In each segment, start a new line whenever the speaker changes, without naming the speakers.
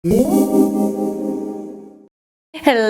Hello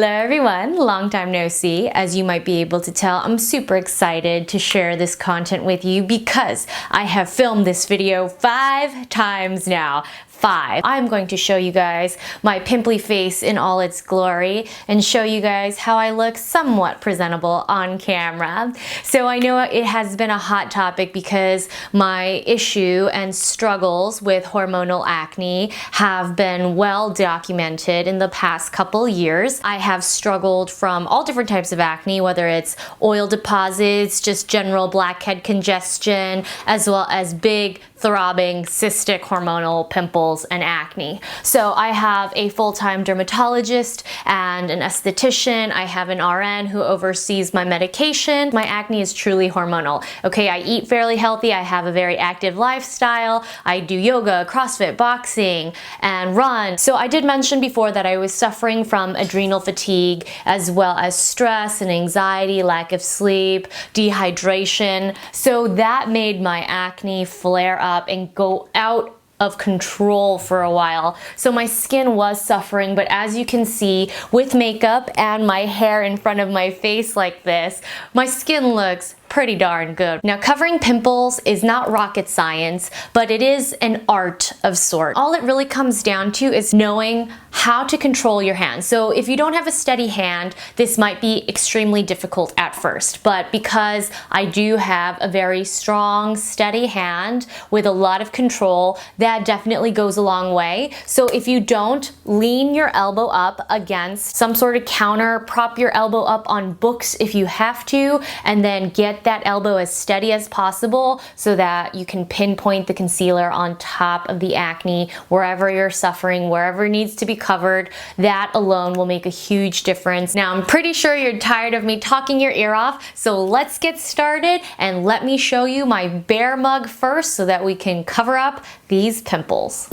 everyone, long time no see. As you might be able to tell, I'm super excited to share this content with you because I have filmed this video 5 times now. 5. I'm going to show you guys my pimply face in all its glory and show you guys how I look somewhat presentable on camera. So I know it has been a hot topic because my issue and struggles with hormonal acne have been well documented in the past couple years. I have struggled from all different types of acne, whether it's oil deposits, just general blackhead congestion, as well as big throbbing cystic hormonal pimples and acne. So I have a full-time dermatologist and an esthetician. I have an RN who oversees my medication. My acne is truly hormonal. Okay, I eat fairly healthy. I have a very active lifestyle. I do yoga, CrossFit, boxing, and run. So I did mention before that I was suffering from adrenal fatigue as well as stress and anxiety, lack of sleep, dehydration. So that made my acne flare up and go out of control for a while. So my skin was suffering, but as you can see, with makeup and my hair in front of my face like this, my skin looks pretty darn good. Now, covering pimples is not rocket science, but it is an art of sort. All it really comes down to is knowing how to control your hand. So if you don't have a steady hand, this might be extremely difficult at first, but because I do have a very strong, steady hand with a lot of control, that definitely goes a long way. So if you don't, lean your elbow up against some sort of counter, prop your elbow up on books if you have to, and then get that elbow as steady as possible so that you can pinpoint the concealer on top of the acne wherever you're suffering, wherever needs to be covered. That alone will make a huge difference. Now, I'm pretty sure you're tired of me talking your ear off, so let's get started and let me show you my bare mug first so that we can cover up these pimples.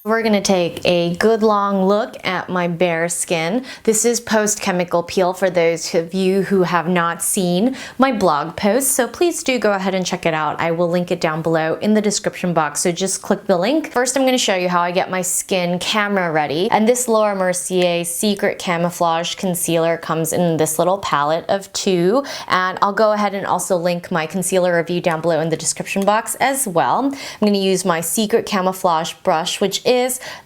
We're going to take a good long look at my bare skin. This is post-chemical peel for those of you who have not seen my blog post, so please do go ahead and check it out. I will link it down below in the description box, so just click the link. First, I'm going to show you how I get my skin camera ready, and this Laura Mercier Secret Camouflage Concealer comes in this little palette of 2, and I'll go ahead and also link my concealer review down below in the description box as well. I'm going to use my Secret Camouflage brush, which is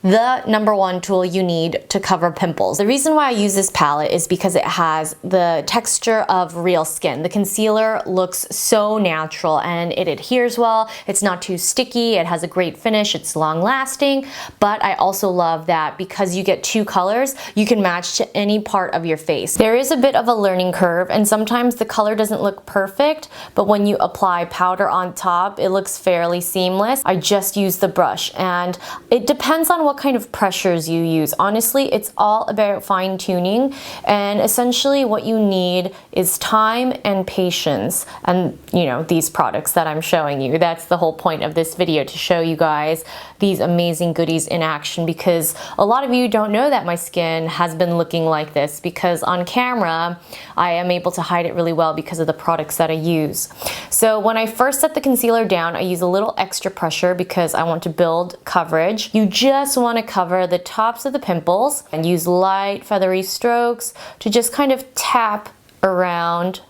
the #1 tool you need to cover pimples. The reason why I use this palette is because it has the texture of real skin. The concealer looks so natural and it adheres well. It's not too sticky. It has a great finish. It's long lasting. But I also love that because you get 2 colors, you can match to any part of your face. There is a bit of a learning curve and sometimes the color doesn't look perfect, but when you apply powder on top, it looks fairly seamless. I just use the brush and it depends on what kind of pressures you use. Honestly, it's all about fine tuning, and essentially what you need is time and patience. And you know, these products that I'm showing you, that's the whole point of this video, to show you guys these amazing goodies in action, because a lot of you don't know that my skin has been looking like this, because on camera I am able to hide it really well because of the products that I use. So when I first set the concealer down, I use a little extra pressure because I want to build coverage. You just want to cover the tops of the pimples and use light feathery strokes to just kind of tap around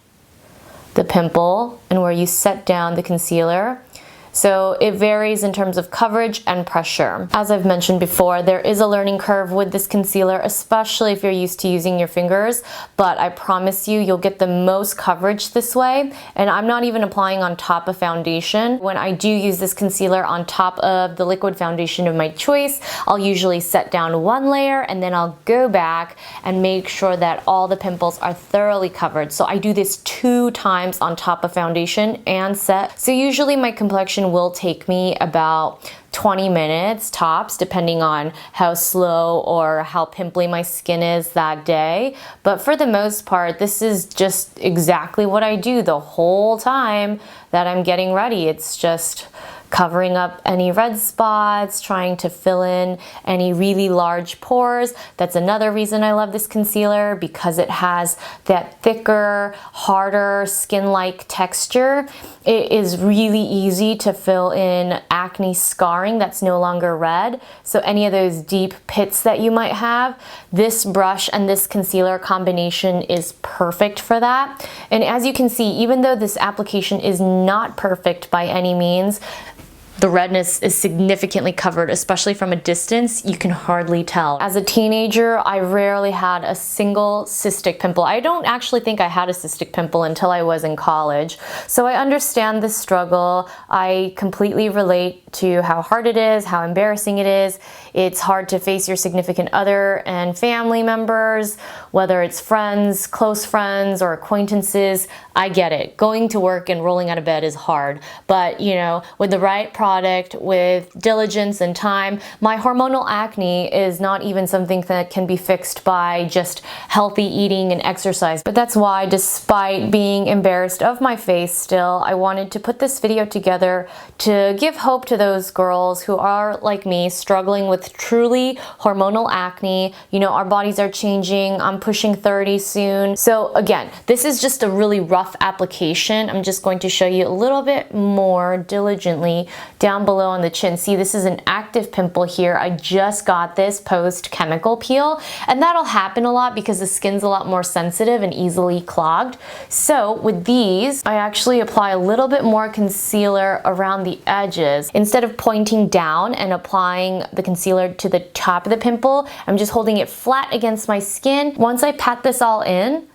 the pimple and where you set down the concealer. So it varies in terms of coverage and pressure. As I've mentioned before, there is a learning curve with this concealer, especially if you're used to using your fingers, but I promise you, you'll get the most coverage this way. And I'm not even applying on top of foundation. When I do use this concealer on top of the liquid foundation of my choice, I'll usually set down 1 layer and then I'll go back and make sure that all the pimples are thoroughly covered. So I do this 2 times on top of foundation and set. So usually my complexion will take me about 20 minutes tops, depending on how slow or how pimply my skin is that day. But for the most part, this is just exactly what I do the whole time that I'm getting ready. It's just covering up any red spots, trying to fill in any really large pores. That's another reason I love this concealer, because it has that thicker, harder, skin-like texture. It is really easy to fill in acne scarring that's no longer red. So any of those deep pits that you might have, this brush and this concealer combination is perfect for that. And as you can see, even though this application is not perfect by any means, the redness is significantly covered, especially from a distance. You can hardly tell. As a teenager, I rarely had a single cystic pimple. I don't actually think I had a cystic pimple until I was in college. So I understand the struggle. I completely relate to how hard it is, how embarrassing it is. It's hard to face your significant other and family members, whether it's friends, close friends, or acquaintances. I get it. Going to work and rolling out of bed is hard. But, you know, with the right product, with diligence and time, my hormonal acne is not even something that can be fixed by just healthy eating and exercise. But that's why, despite being embarrassed of my face still, I wanted to put this video together to give hope to those girls who are, like me, struggling with truly hormonal acne. You know, our bodies are changing. I'm pushing 30 soon. So again, this is just a really rough application. I'm just going to show you a little bit more diligently down below on the chin. See, this is an active pimple here. I just got this post chemical peel, and that'll happen a lot because the skin's a lot more sensitive and easily clogged. So with these, I actually apply a little bit more concealer around the edges. Instead of pointing down and applying the concealer to the top of the pimple, I'm just holding it flat against my skin. Once I pat this all in,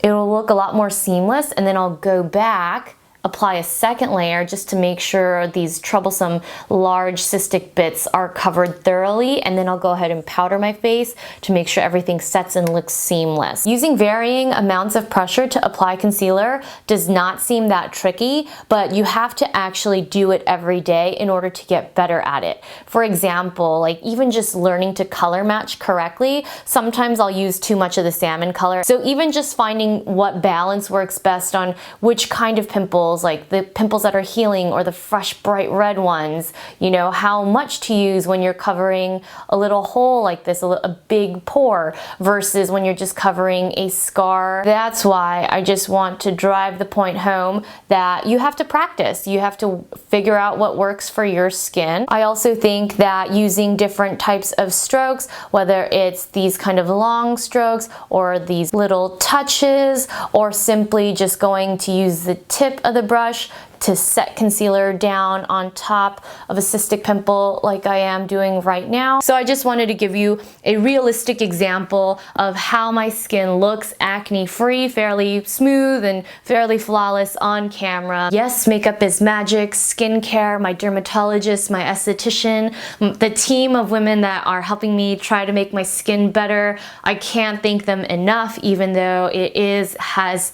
it will look a lot more seamless, and then I'll go back, apply a second layer just to make sure these troublesome large cystic bits are covered thoroughly, and then I'll go ahead and powder my face to make sure everything sets and looks seamless. Using varying amounts of pressure to apply concealer does not seem that tricky, but you have to actually do it every day in order to get better at it. For example, like even just learning to color match correctly, sometimes I'll use too much of the salmon color. So even just finding what balance works best on which kind of pimples, like the pimples that are healing or the fresh bright red ones, you know, how much to use when you're covering a little hole like this, a big pore, versus when you're just covering a scar. That's why I just want to drive the point home that you have to practice. You have to figure out what works for your skin. I also think that using different types of strokes, whether it's these kind of long strokes or these little touches, or simply just going to use the tip of the brush to set concealer down on top of a cystic pimple like I am doing right now. So I just wanted to give you a realistic example of how my skin looks acne-free, fairly smooth and fairly flawless on camera. Yes, makeup is magic, skincare, my dermatologist, my esthetician, the team of women that are helping me try to make my skin better. I can't thank them enough, even though it has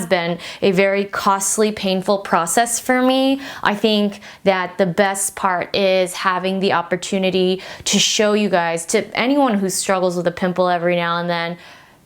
been a very costly, painful process for me. I think that the best part is having the opportunity to show you guys, to anyone who struggles with a pimple every now and then,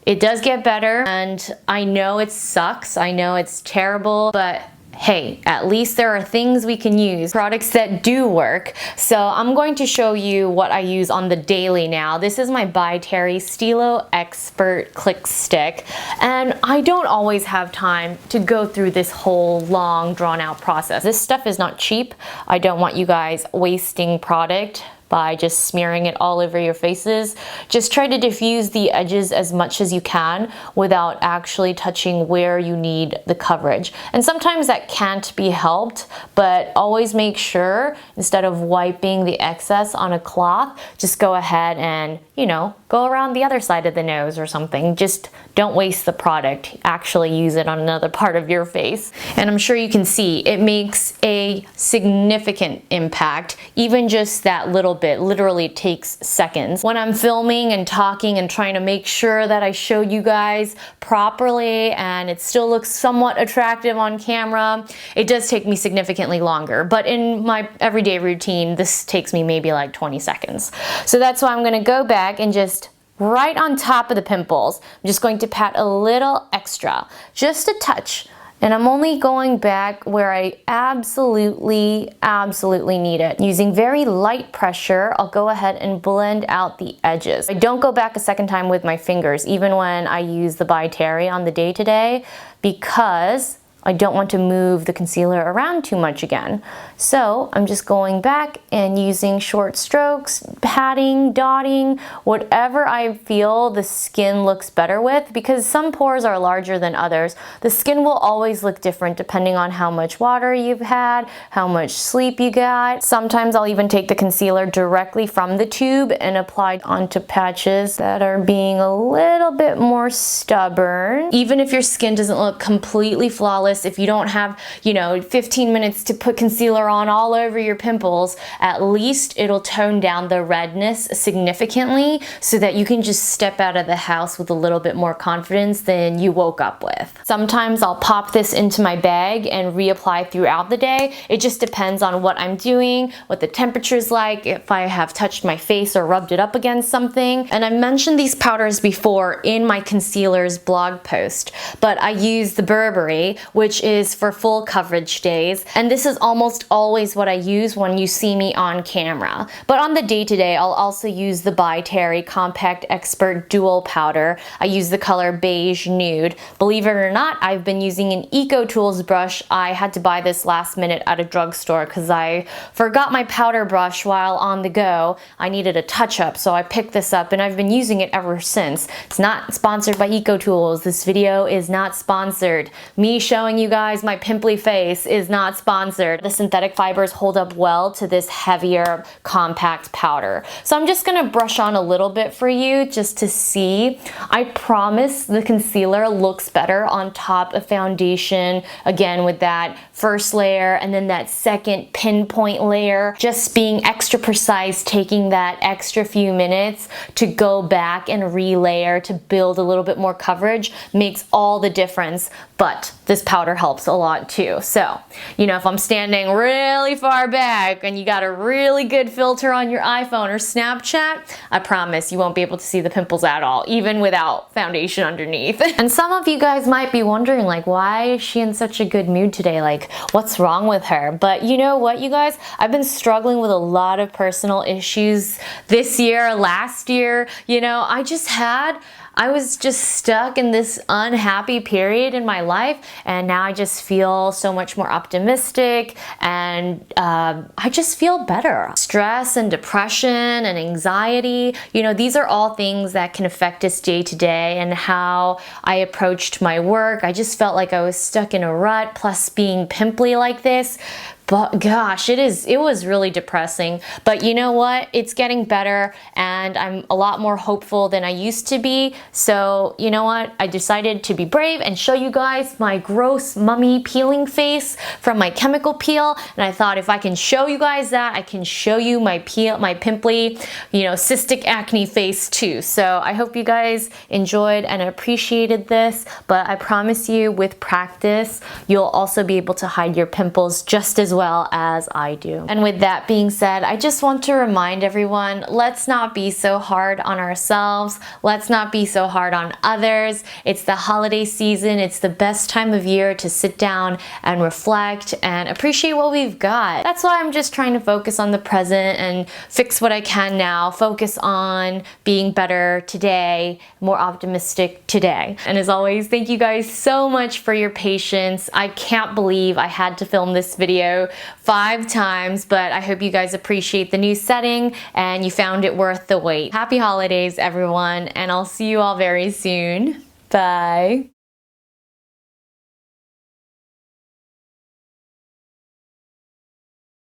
it does get better. And I know it sucks, I know it's terrible, but hey, at least there are things we can use, products that do work. So I'm going to show you what I use on the daily now. This is my By Terry Stilo Expert Click Stick, and I don't always have time to go through this whole long, drawn-out process. This stuff is not cheap. I don't want you guys wasting product by just smearing it all over your faces. Just try to diffuse the edges as much as you can without actually touching where you need the coverage. And sometimes that can't be helped, but always make sure, instead of wiping the excess on a cloth, just go ahead and, you know, go around the other side of the nose or something. Just don't waste the product. Actually use it on another part of your face. And I'm sure you can see it makes a significant impact. Even just that little bit literally takes seconds. When I'm filming and talking and trying to make sure that I show you guys properly and it still looks somewhat attractive on camera, it does take me significantly longer. But in my everyday routine, this takes me maybe like 20 seconds. So that's why I'm gonna go back and just right on top of the pimples, I'm just going to pat a little extra, just a touch. And I'm only going back where I absolutely need it. Using very light pressure, I'll go ahead and blend out the edges. I don't go back a second time with my fingers, even when I use the By Terry on the day-to-day, because I don't want to move the concealer around too much again. So I'm just going back and using short strokes, patting, dotting, whatever I feel the skin looks better with, because some pores are larger than others. The skin will always look different depending on how much water you've had, how much sleep you got. Sometimes I'll even take the concealer directly from the tube and apply it onto patches that are being a little bit more stubborn. Even if your skin doesn't look completely flawless, if you don't have, 15 minutes to put concealer on all over your pimples, at least it'll tone down the redness significantly so that you can just step out of the house with a little bit more confidence than you woke up with. Sometimes I'll pop this into my bag and reapply throughout the day. It just depends on what I'm doing, what the temperature's like, if I have touched my face or rubbed it up against something. And I mentioned these powders before in my concealers blog post, but I use the Burberry, which is for full coverage days. And this is almost always what I use when you see me on camera. But on the day-to-day, I'll also use the By Terry Compact Expert Dual Powder. I use the color Beige Nude. Believe it or not, I've been using an Eco Tools brush. I had to buy this last minute at a drugstore because I forgot my powder brush while on the go. I needed a touch-up, so I picked this up and I've been using it ever since. It's not sponsored by Eco Tools. This video is not sponsored. Me showing you guys my pimply face is not sponsored. The synthetic fibers hold up well to this heavier compact powder. So I'm just gonna brush on a little bit for you just to see. I promise the concealer looks better on top of foundation, again with that first layer and then that second pinpoint layer. Just being extra precise, taking that extra few minutes to go back and relayer to build a little bit more coverage makes all the difference. But this powder helps a lot too. So, if I'm standing really far back and you got a really good filter on your iPhone or Snapchat, I promise you won't be able to see the pimples at all, even without foundation underneath. And some of you guys might be wondering, like, why is she in such a good mood today? Like, what's wrong with her? But you know what, you guys? I've been struggling with a lot of issues this year, last year. I was just stuck in this unhappy period in my life, and now I just feel so much more optimistic, and I just feel better. Stress and depression and anxiety, these are all things that can affect us day to day and how I approached my work. I just felt like I was stuck in a rut, plus being pimply like this. But gosh, it was really depressing. But you know what? It's getting better and I'm a lot more hopeful than I used to be. So you know what? I decided to be brave and show you guys my gross mummy peeling face from my chemical peel. And I thought if I can show you guys that, I can show you my pimply, cystic acne face too. So I hope you guys enjoyed and appreciated this. But I promise you, with practice, you'll also be able to hide your pimples just as well as I do. And with that being said, I just want to remind everyone, let's not be so hard on ourselves. Let's not be so hard on others. It's the holiday season. It's the best time of year to sit down and reflect and appreciate what we've got. That's why I'm just trying to focus on the present and fix what I can now. Focus on being better today, more optimistic today. And as always, thank you guys so much for your patience. I can't believe I had to film this video 5 times, but I hope you guys appreciate the new setting and you found it worth the wait. Happy holidays, everyone, and I'll see you all very soon. Bye.